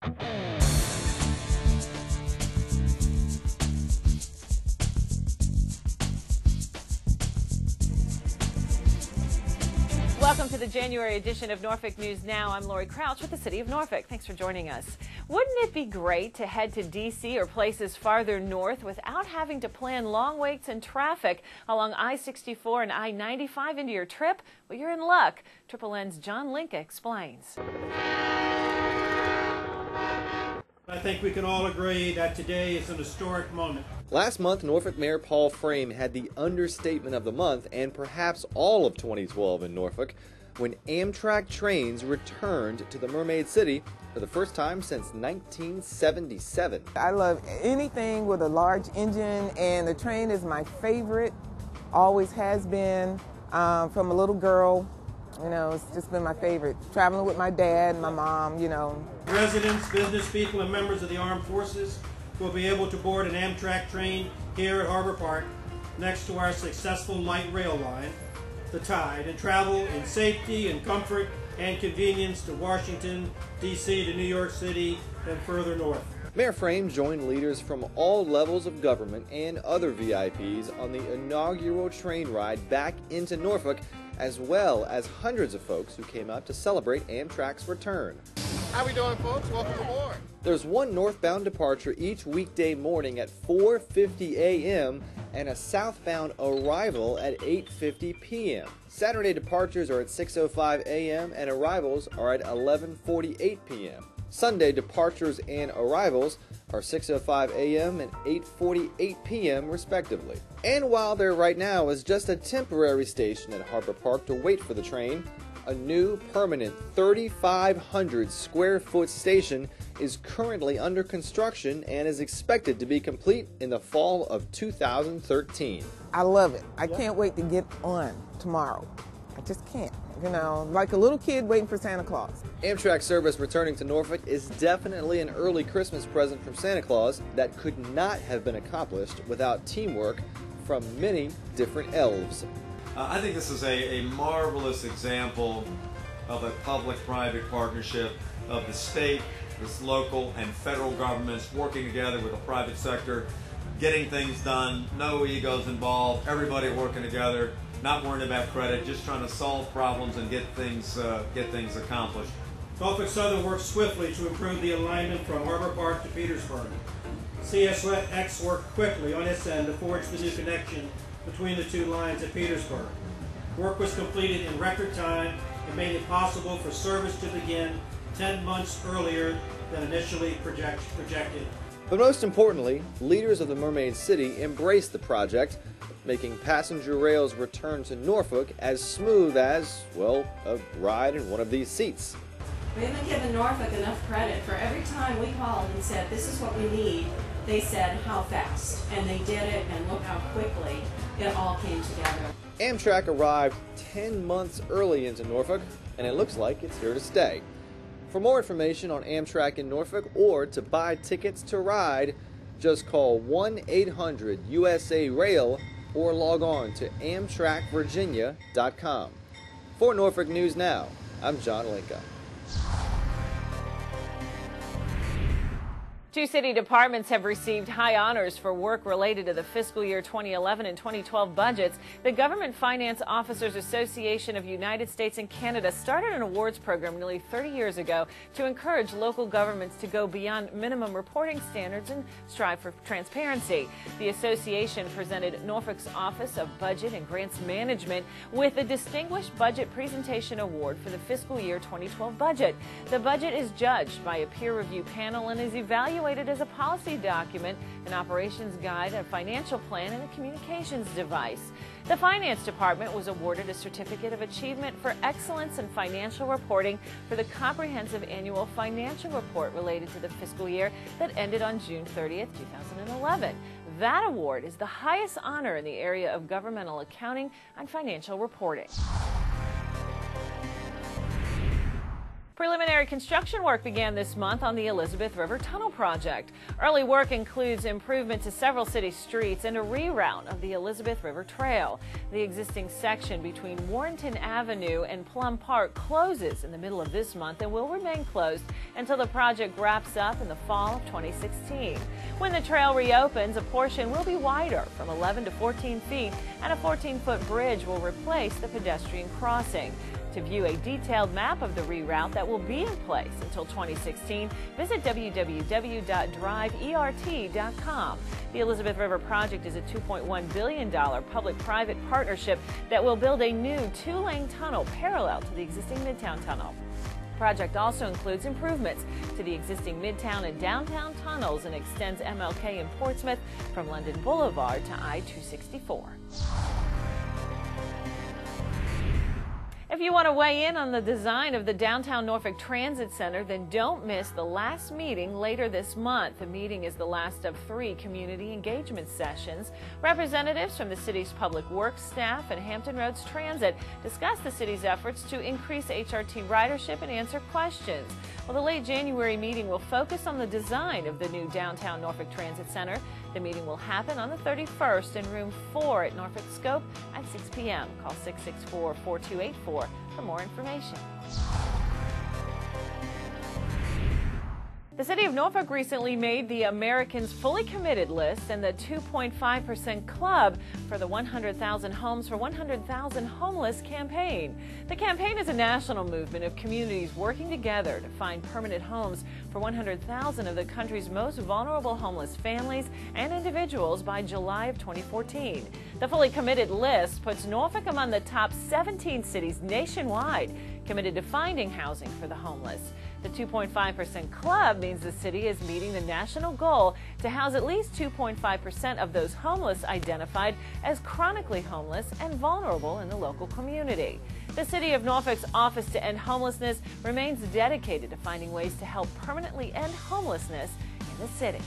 Welcome to the January edition of Norfolk News Now. I'm Lori Crouch with the City of Norfolk. Thanks for joining us. Wouldn't it be great to head to D.C. or places farther north without having to plan long waits and traffic along I-64 and I-95 into your trip? Well, you're in luck. Triple N's John Linka explains. I think we can all agree that today is an historic moment. Last month, Norfolk Mayor Paul Frame had the understatement of the month and perhaps all of 2012 in Norfolk when Amtrak trains returned to the Mermaid City for the first time since 1977. I love anything with a large engine, and the train is my favorite, always has been. From a little girl, you know, it's just been my favorite. Traveling with my dad and my mom, you know. Residents, business people, and members of the armed forces will be able to board an Amtrak train here at Harbor Park next to our successful light rail line, the Tide, and travel in safety and comfort and convenience to Washington, D.C., to New York City, and further north. Mayor Frame joined leaders from all levels of government and other VIPs on the inaugural train ride back into Norfolk, as well as hundreds of folks who came out to celebrate Amtrak's return. How we doing, folks? Welcome aboard. There's one northbound departure each weekday morning at 4:50 a.m. and a southbound arrival at 8:50 p.m. Saturday departures are at 6:05 a.m. and arrivals are at 11:48 p.m. Sunday departures and arrivals are 6:05 a.m. and 8:48 p.m. respectively. And while there right now is just a temporary station at Harbor Park to wait for the train, a new permanent 3,500 square foot station is currently under construction and is expected to be complete in the fall of 2013. I love it. I can't wait to get on tomorrow. I just can't. You know, like a little kid waiting for Santa Claus. Amtrak service returning to Norfolk is definitely an early Christmas present from Santa Claus that could not have been accomplished without teamwork from many different elves. I think this is a marvelous example of a public-private partnership of the state, the local, and federal governments working together with the private sector, getting things done, no egos involved, everybody working together, not worrying about credit, just trying to solve problems and get things accomplished. Norfolk Southern worked swiftly to improve the alignment from Harbor Park to Petersburg. CSX worked quickly on its end to forge the new connection between the two lines at Petersburg. Work was completed in record time and made it possible for service to begin 10 months earlier than initially projected. But most importantly, leaders of the Mermaid City embraced the project, making passenger rail's return to Norfolk as smooth as, well, a ride in one of these seats. We haven't given Norfolk enough credit. For every time we called and said, this is what we need, they said, how fast? And they did it, and look how quickly it all came together. Amtrak arrived 10 months early into Norfolk, and it looks like it's here to stay. For more information on Amtrak in Norfolk or to buy tickets to ride, just call 1-800-USA-RAIL or log on to AmtrakVirginia.com. For Norfolk News Now, I'm John Linka. Two city departments have received high honors for work related to the fiscal year 2011 and 2012 budgets. The Government Finance Officers Association of United States and Canada started an awards program nearly 30 years ago to encourage local governments to go beyond minimum reporting standards and strive for transparency. The association presented Norfolk's Office of Budget and Grants Management with the Distinguished Budget Presentation Award for the fiscal year 2012 budget. The budget is judged by a peer review panel and is evaluated as a policy document, an operations guide, a financial plan, and a communications device. The Finance Department was awarded a Certificate of Achievement for Excellence in Financial Reporting for the comprehensive annual financial report related to the fiscal year that ended on June 30th, 2011. That award is the highest honor in the area of governmental accounting and financial reporting. Preliminary construction work began this month on the Elizabeth River Tunnel project. Early work includes improvement to several city streets and a reroute of the Elizabeth River Trail. The existing section between Warrenton Avenue and Plum Park closes in the middle of this month and will remain closed until the project wraps up in the fall of 2016. When the trail reopens, a portion will be wider from 11 to 14 feet, and a 14-foot bridge will replace the pedestrian crossing. To view a detailed map of the reroute that will be in place until 2016, visit www.driveert.com. The Elizabeth River project is a $2.1 billion public-private partnership that will build a new 2-lane tunnel parallel to the existing Midtown Tunnel. The project also includes improvements to the existing Midtown and Downtown tunnels and extends MLK in Portsmouth from London Boulevard to I-264. If you want to weigh in on the design of the Downtown Norfolk Transit Center, then don't miss the last meeting later this month. The meeting is the last of 3 community engagement sessions. Representatives from the city's public works staff and Hampton Roads Transit discuss the city's efforts to increase HRT ridership and answer questions. Well, the late January meeting will focus on the design of the new Downtown Norfolk Transit Center. The meeting will happen on the 31st in room 4 at Norfolk Scope at 6 p.m. Call 664-4284 for more information. The City of Norfolk recently made the Americans Fully Committed list and the 2.5% Club for the 100,000 Homes for 100,000 Homeless campaign. The campaign is a national movement of communities working together to find permanent homes for 100,000 of the country's most vulnerable homeless families and individuals by July of 2014. The Fully Committed list puts Norfolk among the top 17 cities nationwide committed to finding housing for the homeless. The 2.5% Club means the city is meeting the national goal to house at least 2.5% of those homeless identified as chronically homeless and vulnerable in the local community. The City of Norfolk's Office to End Homelessness remains dedicated to finding ways to help permanently end homelessness in the city.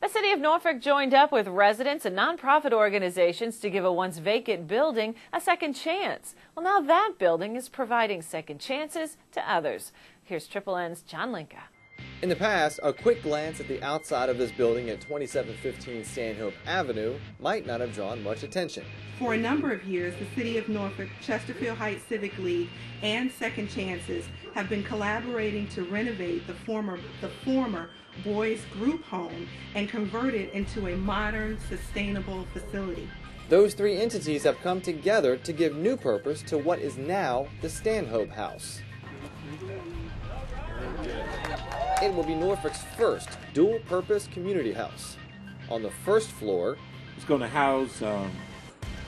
The City of Norfolk joined up with residents and nonprofit organizations to give a once vacant building a second chance. Well, now that building is providing second chances to others. Here's Triple N's John Linka. In the past, a quick glance at the outside of this building at 2715 Stanhope Avenue might not have drawn much attention. For a number of years, the City of Norfolk, Chesterfield Heights Civic League, and Second Chances have been collaborating to renovate the former boys group home and convert it into a modern, sustainable facility. Those 3 entities have come together to give new purpose to what is now the Stanhope House. It will be Norfolk's first dual-purpose community house. On the first floor, it's going to house an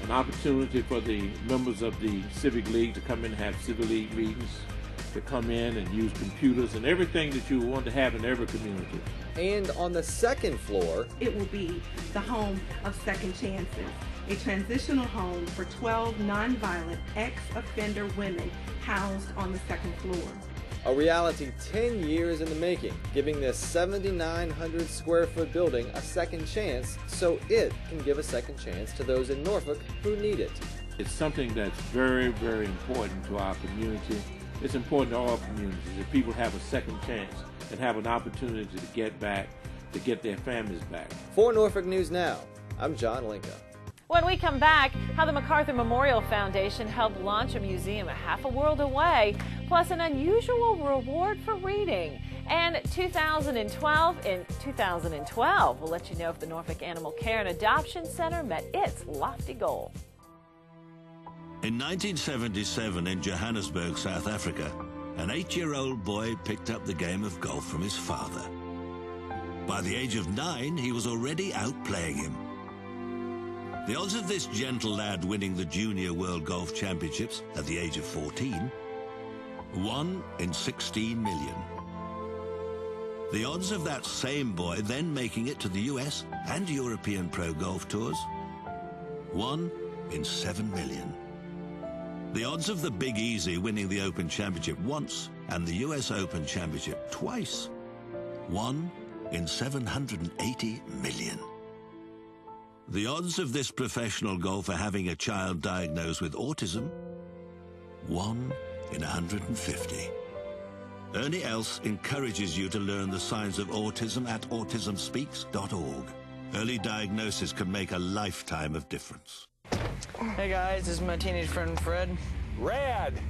opportunity for the members of the Civic League to come in and have Civic League meetings, to come in and use computers and everything that you want to have in every community. And on the second floor, it will be the home of Second Chances, a transitional home for 12 nonviolent ex-offender women housed on the second floor. A reality 10 years in the making, giving this 7,900 square foot building a second chance so it can give a second chance to those in Norfolk who need it. It's something that's very, very important to our community. It's important to all communities that people have a second chance and have an opportunity to get back, to get their families back. For Norfolk News Now, I'm John Linka. When we come back, how the MacArthur Memorial Foundation helped launch a museum a half a world away, plus an unusual reward for reading. And 2012, we'll let you know if the Norfolk Animal Care and Adoption Center met its lofty goal. In 1977 in Johannesburg, South Africa, an 8-year-old boy picked up the game of golf from his father. By the age of 9, he was already outplaying him. The odds of this gentle lad winning the Junior World Golf Championships at the age of 14, 1 in 16 million. The odds of that same boy then making it to the US and European Pro Golf Tours, 1 in 7 million. The odds of the Big Easy winning the Open Championship once and the US Open Championship twice, 1 in 780 million. The odds of this professional golfer having a child diagnosed with autism, 1 in 150. Ernie Els encourages you to learn the signs of autism at autismspeaks.org. Early diagnosis can make a lifetime of difference. Hey guys, this is my teenage friend Fred. Rad!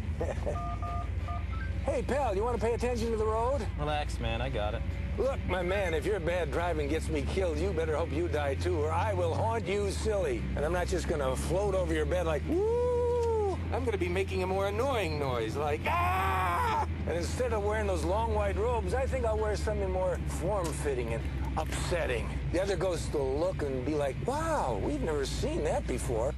Hey pal, you want to pay attention to the road? Relax, man, I got it. Look, my man, if your bad driving gets me killed, you better hope you die too, or I will haunt you silly. And I'm not just gonna float over your bed like, woo! I'm gonna be making a more annoying noise, like, ah! And instead of wearing those long white robes, I think I'll wear something more form-fitting and upsetting. The other ghosts will look and be like, wow, we've never seen that before.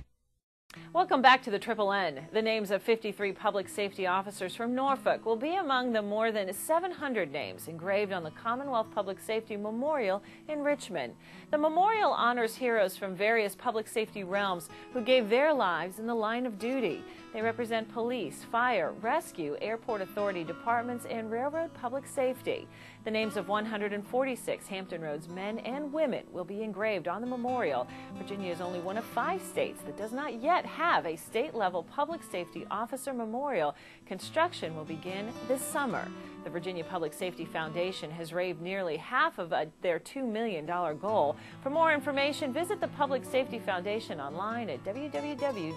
Welcome back to the Triple N. The names of 53 public safety officers from Norfolk will be among the more than 700 names engraved on the Commonwealth Public Safety Memorial in Richmond. The memorial honors heroes from various public safety realms who gave their lives in the line of duty. They represent police, fire, rescue, airport authority departments, and railroad public safety. The names of 146 Hampton Roads men and women will be engraved on the memorial. Virginia is only one of 5 states that does not yet have a state-level public safety officer memorial. Construction will begin this summer. The Virginia Public Safety Foundation has raised nearly half of their $2 million goal. For more information, visit the Public Safety Foundation online at www.vpsf.org.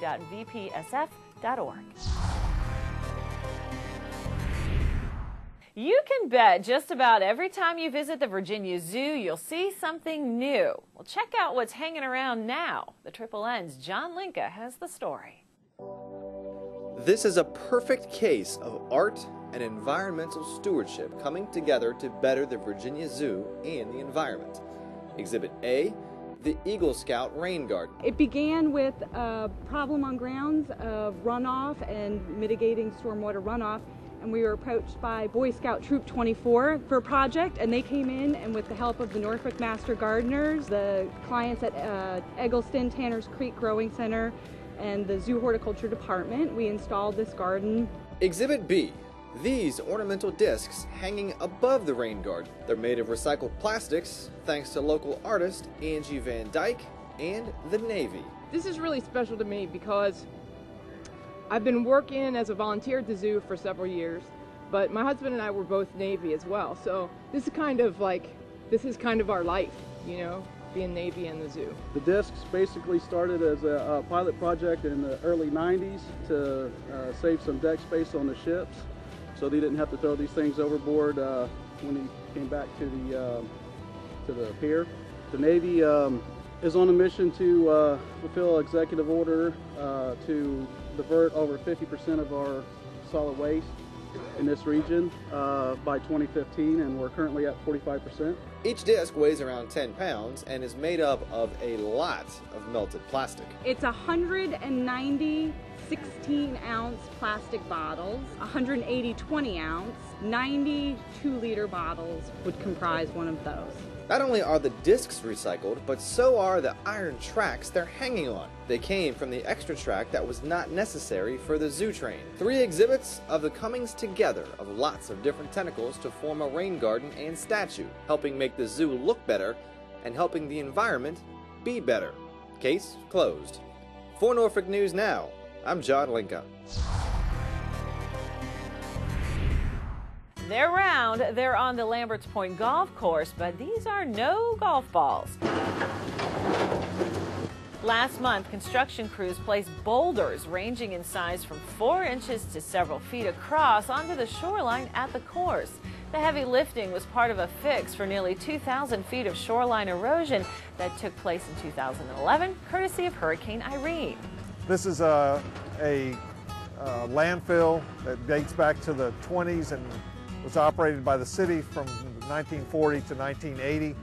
You can bet just about every time you visit the Virginia Zoo, you'll see something new. Well, check out what's hanging around now. The Triple N's John Linka has the story. This is a perfect case of art and environmental stewardship coming together to better the Virginia Zoo and the environment. Exhibit A, the Eagle Scout Rain Garden. It began with a problem on grounds of runoff and mitigating stormwater runoff. And we were approached by Boy Scout Troop 24 for a project, and they came in, and with the help of the Norfolk Master Gardeners, the clients at Eggleston Tanner's Creek Growing Center, and the Zoo Horticulture Department, we installed this garden. Exhibit B, these ornamental discs hanging above the rain garden. They're made of recycled plastics, thanks to local artist Angie Van Dyke and the Navy. This is really special to me because I've been working as a volunteer at the zoo for several years, but my husband and I were both Navy as well. So this is kind of our life, you know, being Navy and the zoo. The discs basically started as a pilot project in the early 90s to save some deck space on the ships, so they didn't have to throw these things overboard when he came back to the pier. The Navy is on a mission to fulfill executive order to divert over 50% of our solid waste in this region by 2015, and we're currently at 45%. Each disc weighs around 10 pounds and is made up of a lot of melted plastic. It's 190 16-ounce plastic bottles, 180 20-ounce, 90 2-liter bottles would comprise one of those. Not only are the discs recycled, but so are the iron tracks they're hanging on. They came from the extra track that was not necessary for the zoo train. 3 exhibits of the comings together of lots of different tentacles to form a rain garden and statue, helping make the zoo look better and helping the environment be better. Case closed. For Norfolk News Now, I'm John Linka. They're round, they're on the Lamberts Point Golf Course, but these are no golf balls. Last month, construction crews placed boulders ranging in size from 4 inches to several feet across onto the shoreline at the course. The heavy lifting was part of a fix for nearly 2,000 feet of shoreline erosion that took place in 2011, courtesy of Hurricane Irene. This is a landfill that dates back to the 20s and was operated by the city from 1940 to 1980.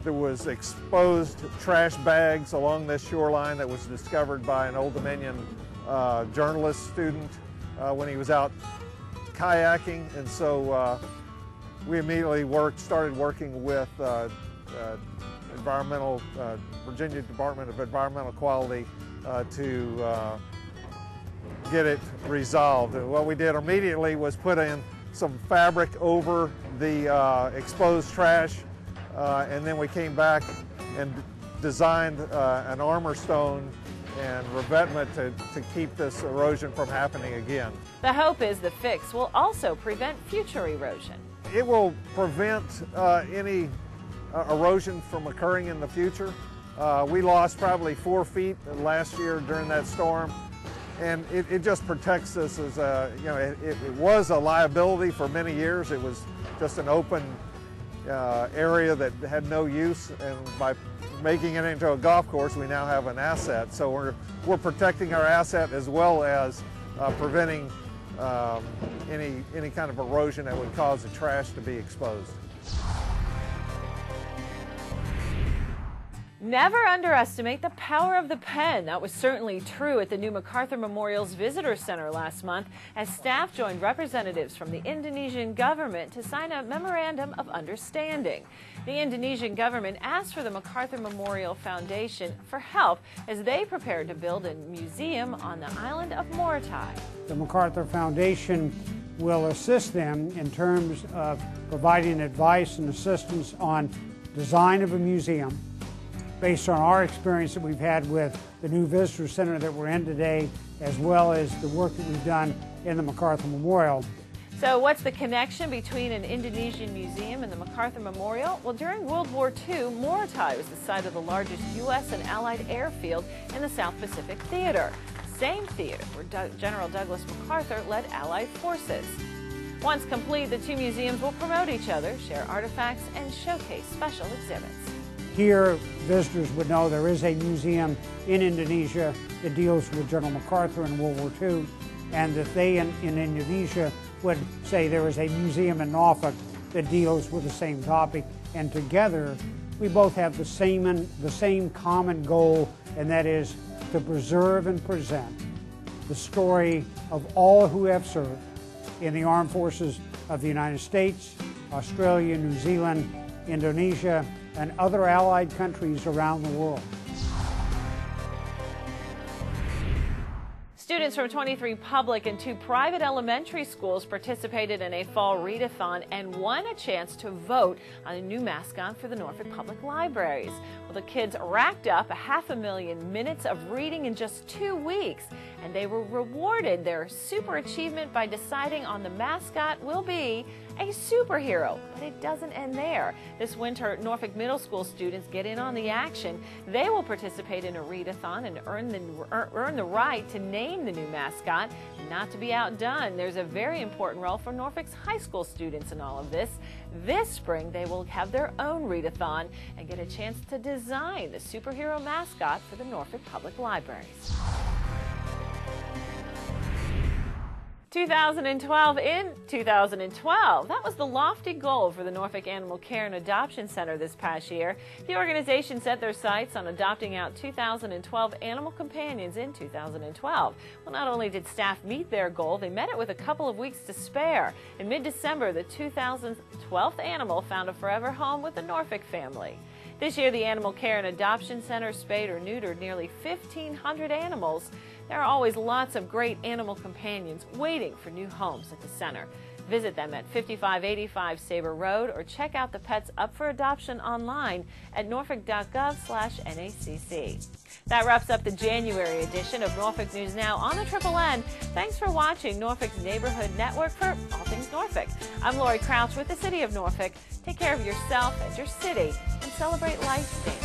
There was exposed trash bags along this shoreline that was discovered by an Old Dominion journalist student when he was out kayaking, and so we immediately started working with Virginia Department of Environmental Quality to get it resolved. And what we did immediately was put in some fabric over the exposed trash, and then we came back and designed an armor stone revetment to keep this erosion from happening again. The hope is the fix will also prevent future erosion. It will prevent any erosion from occurring in the future. We lost probably 4 feet last year during that storm, and it just protects us as a, you know, it was a liability for many years. It was just an open area that had no use, and by making it into a golf course, we now have an asset. So we're protecting our asset as well as preventing any kind of erosion that would cause the trash to be exposed. Never underestimate the power of the pen. That was certainly true at the new MacArthur Memorial's Visitor Center last month as staff joined representatives from the Indonesian government to sign a memorandum of understanding. The Indonesian government asked for the MacArthur Memorial Foundation for help as they prepared to build a museum on the island of Morotai. The MacArthur Foundation will assist them in terms of providing advice and assistance on design of a museum, based on our experience that we've had with the new Visitor Center that we're in today, as well as the work that we've done in the MacArthur Memorial. So what's the connection between an Indonesian museum and the MacArthur Memorial? Well, during World War II, Morotai was the site of the largest U.S. and Allied airfield in the South Pacific Theater, the same theater where General Douglas MacArthur led Allied forces. Once complete, the two museums will promote each other, share artifacts, and showcase special exhibits. Here, visitors would know there is a museum in Indonesia that deals with General MacArthur in World War II, and that they in Indonesia would say there is a museum in Norfolk that deals with the same topic. And together, we both have the same common goal, and that is to preserve and present the story of all who have served in the armed forces of the United States, Australia, New Zealand, Indonesia, and other allied countries around the world. Students from 23 public and 2 private elementary schools participated in a fall readathon and won a chance to vote on a new mascot for the Norfolk Public Libraries. Well, the kids racked up 500,000 minutes of reading in just 2 weeks, and they were rewarded their super achievement by deciding on the mascot will be a superhero. But it doesn't end there. This winter, Norfolk Middle School students get in on the action. They will participate in a readathon and earn the right to name the new mascot. And not to be outdone, there's a very important role for Norfolk's high school students in all of this. This spring, they will have their own readathon and get a chance to design the superhero mascot for the Norfolk Public Libraries. 2012 in 2012. That was the lofty goal for the Norfolk Animal Care and Adoption Center this past year. The organization set their sights on adopting out 2,012 animal companions in 2012. Well, not only did staff meet their goal, they met it with a couple of weeks to spare. In mid-December, the 2012th animal found a forever home with the Norfolk family. This year, the Animal Care and Adoption Center spayed or neutered nearly 1,500 animals. There are always lots of great animal companions waiting for new homes at the center. Visit them at 5585 Sabre Road or check out the pets up for adoption online at norfolk.gov/NACC. That wraps up the January edition of Norfolk News Now on the Triple N. Thanks for watching Norfolk's Neighborhood Network for all things Norfolk. I'm Lori Crouch with the City of Norfolk. Take care of yourself and your city and celebrate life daily.